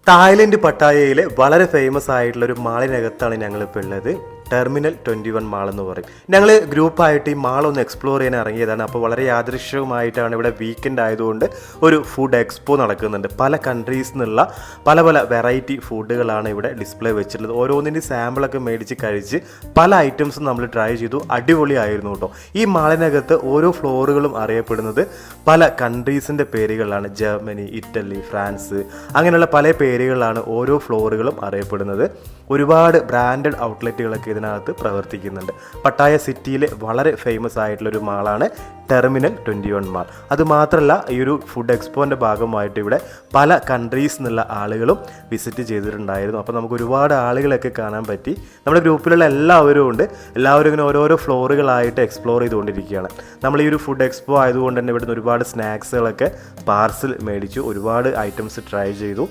Thailand പട്ടായയിലെ വളരെ famous ആയിട്ടുള്ള ഒരു മാളിനകത്താണ് ഞങ്ങളിപ്പോൾ ഉള്ളത്. ടെർമിനൽ 21 മാൾ എന്ന് പറയും. ഞങ്ങൾ ഗ്രൂപ്പായിട്ട് ഈ മാൾ ഒന്ന് എക്സ്പ്ലോർ ചെയ്യാൻ ഇറങ്ങിയതാണ്. അപ്പോൾ വളരെ യാദൃശ്യവുമായിട്ടാണ് ഇവിടെ വീക്കെൻഡ് ആയതുകൊണ്ട് ഒരു ഫുഡ് എക്സ്പോ നടക്കുന്നുണ്ട്. പല കൺട്രീസിൽ നിന്നുള്ള പല പല വെറൈറ്റി ഫുഡുകളാണ് ഇവിടെ ഡിസ്പ്ലേ വെച്ചിട്ടുള്ളത്. ഓരോന്നിൻ്റെ സാമ്പിളൊക്കെ മേടിച്ച് കഴിച്ച് പല ഐറ്റംസും നമ്മൾ ട്രൈ ചെയ്തു. അടിപൊളിയായിരുന്നു കേട്ടോ. ഈ മാളിനകത്ത് ഓരോ ഫ്ലോറുകളും അറിയപ്പെടുന്നത് പല കൺട്രീസിൻ്റെ പേരുകളാണ്. ജർമ്മനി, ഇറ്റലി, ഫ്രാൻസ്, അങ്ങനെയുള്ള പല പേരുകളിലാണ് ഓരോ ഫ്ലോറുകളും അറിയപ്പെടുന്നത്. ഒരുപാട് ബ്രാൻഡഡ് ഔട്ട്ലെറ്റുകളൊക്കെ ഇതിനകത്ത് പ്രവർത്തിക്കുന്നുണ്ട്. പട്ടായ സിറ്റിയിലെ വളരെ ഫേമസ് ആയിട്ടുള്ളൊരു മാളാണ് ടെർമിനൽ 21 മാൾ. അതുമാത്രമല്ല, ഈ ഒരു ഫുഡ് എക്സ്പോൻ്റെ ഭാഗമായിട്ട് ഇവിടെ പല കൺട്രീസിൽ നിന്നുള്ള ആളുകളും വിസിറ്റ് ചെയ്തിട്ടുണ്ടായിരുന്നു. അപ്പോൾ നമുക്ക് ഒരുപാട് ആളുകളൊക്കെ കാണാൻ പറ്റി. നമ്മുടെ ഗ്രൂപ്പിലുള്ള എല്ലാവരും ഉണ്ട്. എല്ലാവരും ഇങ്ങനെ ഓരോരോ ഫ്ലോറുകളായിട്ട് എക്സ്പ്ലോർ ചെയ്തുകൊണ്ടിരിക്കുകയാണ്. നമ്മൾ ഈ ഒരു ഫുഡ് എക്സ്പോ ആയതുകൊണ്ട് തന്നെ ഇവിടുന്ന് ഒരുപാട് സ്നാക്സുകളൊക്കെ പാർസൽ മേടിച്ചു. ഒരുപാട് ഐറ്റംസ് ട്രൈ ചെയ്തു.